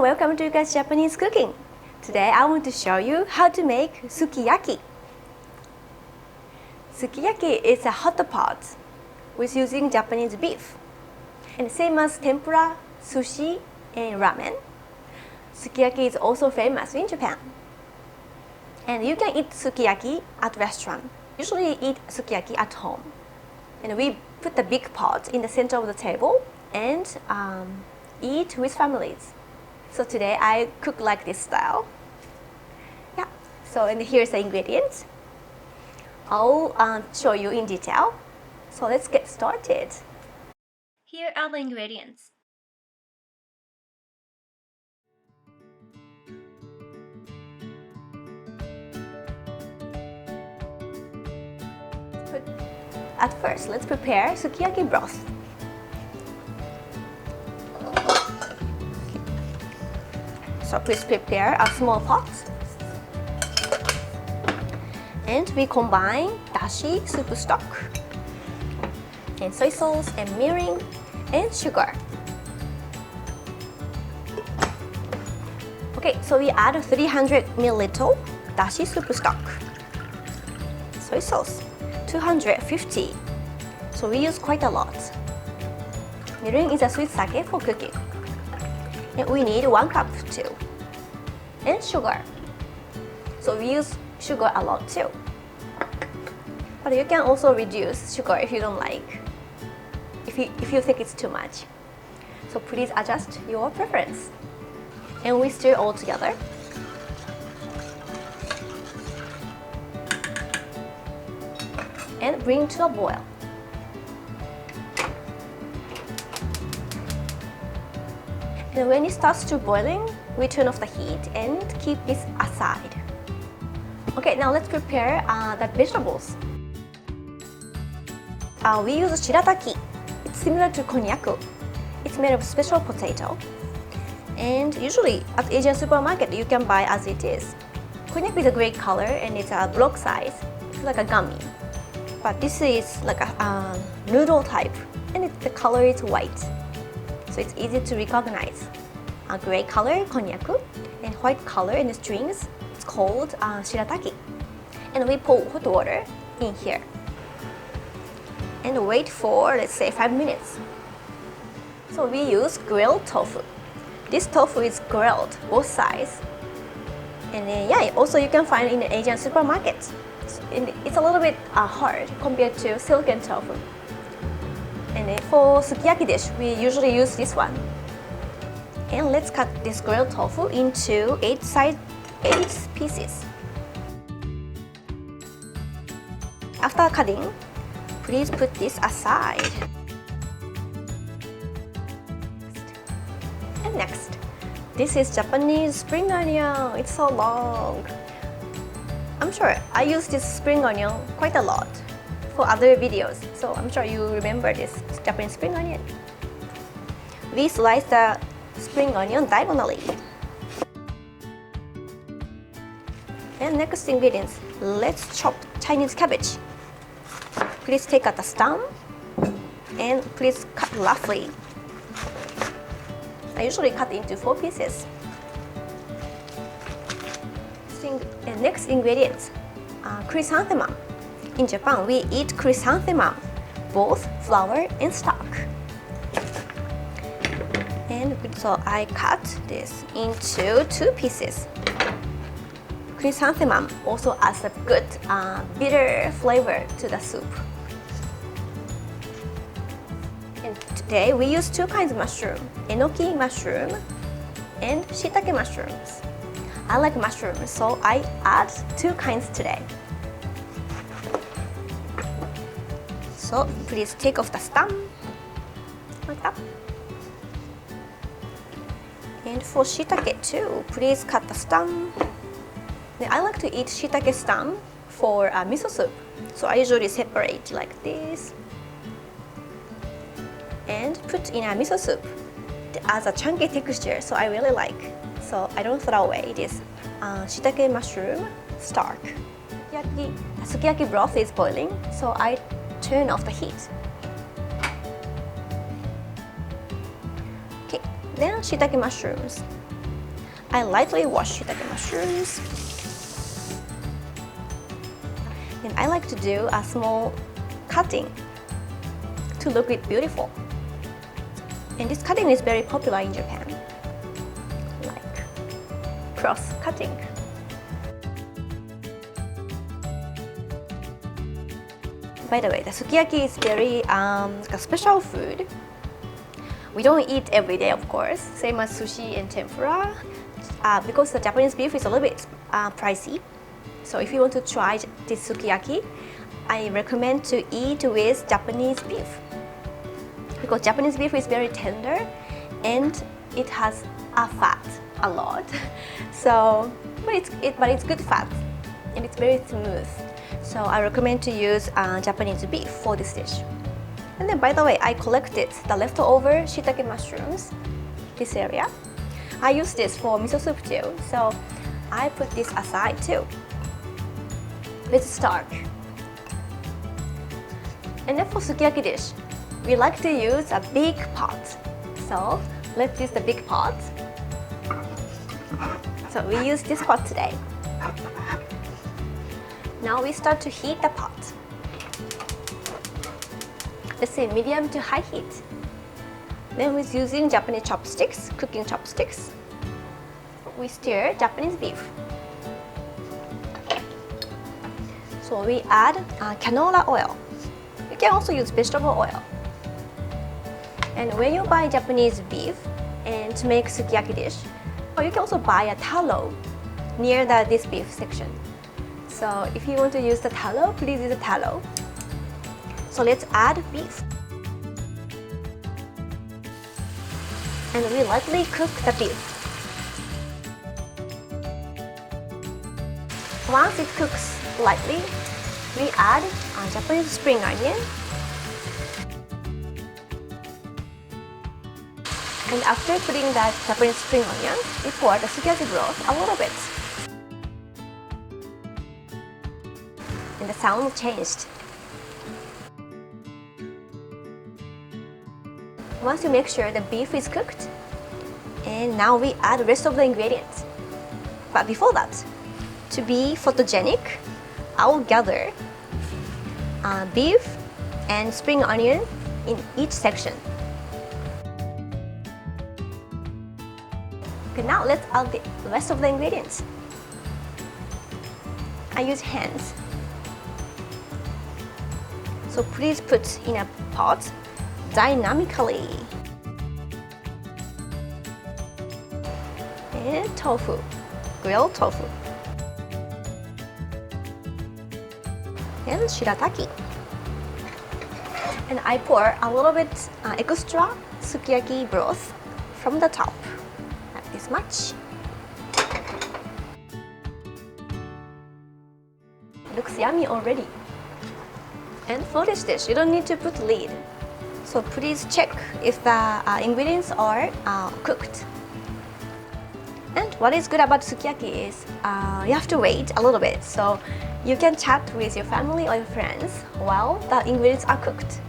welcome to YUCa's Japanese cooking. Today I want to show you how to make sukiyaki. Sukiyaki is a hot pot with using Japanese beef. And same as tempura, sushi, and ramen, sukiyaki is also famous in Japan. And you can eat sukiyaki at restaurant. Usually eat sukiyaki at home. And we put the big pot in the center of the table and eat with families. So today I cook like this style. Yeah. So and here's the ingredients. I'll show you in detail. So let's get started. Here are the ingredients. At first, let's prepare sukiyaki broth. So please prepare a small pot. And we combine dashi, soup stock, and soy sauce, and mirin, and sugar. Okay, so we add 300 ml dashi soup stock, soy sauce 250. So we use quite a lot. Mirin is a sweet sake for cooking. And we need 1 cup too. And sugar. So we use sugar a lot too. But you can also reduce sugar if you don't like. If you think it's too much. So please adjust your preference. And we stir all together. And bring to a boil. And when it starts to boiling, we turn off the heat and keep this aside. Okay, now let's prepare the vegetables. We use shirataki. It's similar to konnyaku. It's made of special potato. And usually at Asian supermarket, you can buy as it is. Konnyaku is a great color and it's a block size. It's like a gummy. But this is like a noodle type and the color is white. So it's easy to recognize. A gray color, konnyaku, and white color in the strings, it's called shirataki. And we pour hot water in here. And wait for, let's say, 5 minutes. So we use grilled tofu. This tofu is grilled, both sides. And yeah, also you can find it in the Asian supermarket. It's a little bit hard compared to silken tofu. And for sukiyaki dish, we usually use this one. And let's cut this grilled tofu into 8 pieces. After cutting, please put this aside. And next, this is Japanese spring onion. It's so long. I'm sure I use this spring onion quite a lot for other videos, so I'm sure you remember this Japanese spring onion. We slice the spring onion diagonally. And next ingredients, let's chop Chinese cabbage. Please take out the stem and please cut roughly. I usually cut into 4 pieces. And next ingredients, chrysanthemum. In Japan, we eat chrysanthemum, both flower and stalk. And so I cut this into 2 pieces. Chrysanthemum also adds a good bitter flavor to the soup. And today we use 2 kinds of mushroom, enoki mushroom and shiitake mushrooms. I like mushrooms, so I add 2 kinds today. So please take off the stem, like that. And for shiitake too, please cut the stem. I like to eat shiitake stem for miso soup, so I usually separate like this and put in a miso soup. It adds a chunky texture, so I really like. So I don't throw away this shiitake mushroom stalk. Sukiyaki broth is boiling, so I turn off the heat. Okay, then shiitake mushrooms. I lightly wash shiitake mushrooms. And I like to do a small cutting to look it beautiful. And this cutting is very popular in Japan, like cross cutting. By the way, the sukiyaki is very like a special food. We don't eat every day, of course, same as sushi and tempura, because the Japanese beef is a little bit pricey. So if you want to try this sukiyaki, I recommend to eat with Japanese beef, because Japanese beef is very tender and it has a fat a lot. So, but it's good fat and it's very smooth. So I recommend to use Japanese beef for this dish. And then, by the way, I collected the leftover shiitake mushrooms, this area. I use this for miso soup too, so I put this aside too. Let's start. And then for sukiyaki dish, we like to use a big pot. So let's use the big pot. So we use this pot today. Now we start to heat the pot. Let's say medium to high heat. Then with using Japanese chopsticks, cooking chopsticks, we stir Japanese beef. So we add canola oil. You can also use vegetable oil. And when you buy Japanese beef and to make sukiyaki dish, or you can also buy a tallow near this beef section. So if you want to use the tallow, please use the tallow. So let's add beef. And we lightly cook the beef. Once it cooks lightly, we add Japanese spring onion. And after putting that Japanese spring onion, we pour the sukiyaki broth a little bit. And the sound changed. Once you make sure the beef is cooked, and now we add the rest of the ingredients. But before that, to be photogenic, I will gather beef and spring onion in each section. Okay, now let's add the rest of the ingredients. I use hands. So please put in a pot dynamically. And tofu, grilled tofu. And shirataki. And I pour a little bit extra sukiyaki broth from the top, like this much. Looks yummy already. And for this dish, you don't need to put lid. So please check if the ingredients are cooked. And what is good about sukiyaki is you have to wait a little bit. So you can chat with your family or your friends while the ingredients are cooked.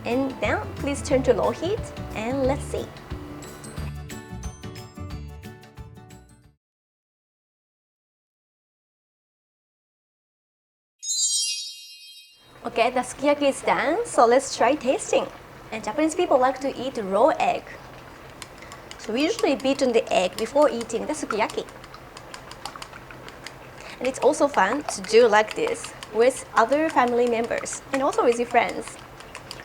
And then please turn to low heat and let's see. Okay, the sukiyaki is done, so let's try tasting. And Japanese people like to eat raw egg. So we usually beat on the egg before eating the sukiyaki. And it's also fun to do like this with other family members and also with your friends.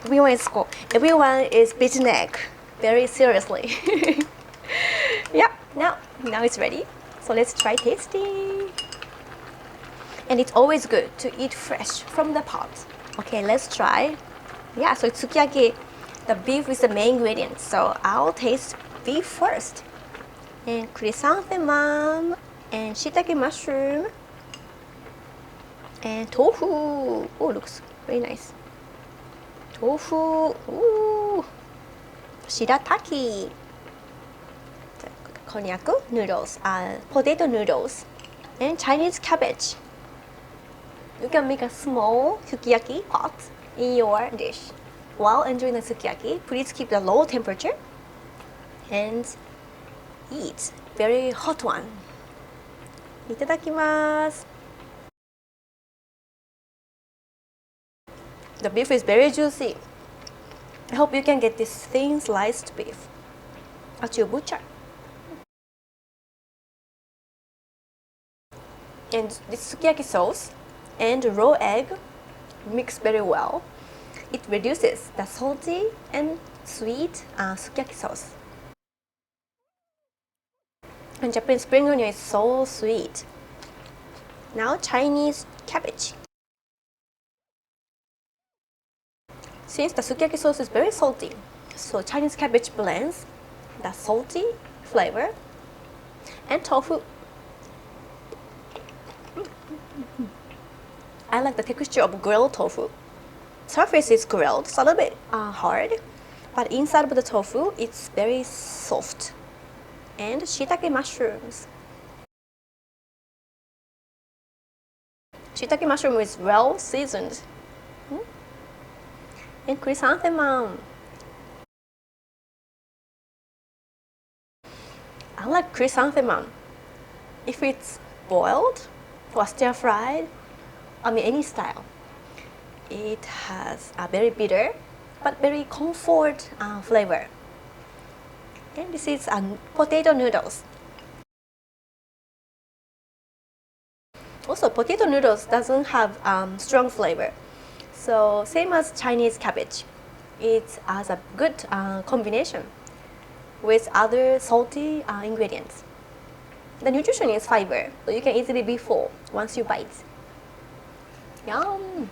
Everyone is beating egg very seriously. Yeah, now it's ready. So let's try tasting. And it's always good to eat fresh from the pot. Okay, let's try. Yeah, so it's sukiyaki. The beef is the main ingredient, so I'll taste beef first. And chrysanthemum, and shiitake mushroom, and tofu. Oh, looks very nice. Tofu. Ooh. Shirataki. Konnyaku noodles, potato noodles, and Chinese cabbage. You can make a small sukiyaki pot in your dish. While enjoying the sukiyaki, please keep the low temperature and eat very hot one. Itadakimasu. The beef is very juicy. I hope you can get this thin sliced beef at your butcher. And this sukiyaki sauce and raw egg mix very well. It reduces the salty and sweet sukiyaki sauce. And Japanese spring onion is so sweet. Now Chinese cabbage. Since the sukiyaki sauce is very salty, so Chinese cabbage blends the salty flavor and tofu. I like the texture of grilled tofu. Surface is grilled, it's a little bit hard, but inside of the tofu, it's very soft. And shiitake mushrooms. Shiitake mushroom is well seasoned. And chrysanthemum. I like chrysanthemum. If it's boiled or stir fried, any style, it has a very bitter but very comfort flavor. And this is potato noodles. Also, potato noodles doesn't have strong flavor. So same as Chinese cabbage, it has a good combination with other salty ingredients. The nutrition is fiber, so you can easily be full once you bite. Yum!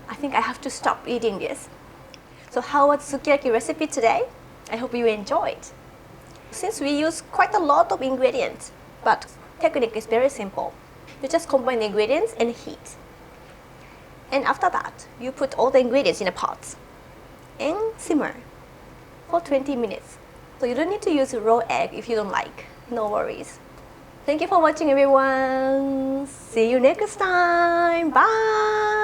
I think I have to stop eating this. So how was sukiyaki recipe today? I hope you enjoyed. Since we use quite a lot of ingredients, but technique is very simple. You just combine the ingredients and heat. And after that, you put all the ingredients in a pot and simmer for 20 minutes. So you don't need to use raw egg if you don't like. No worries. Thank you for watching, everyone. See you next time. Bye.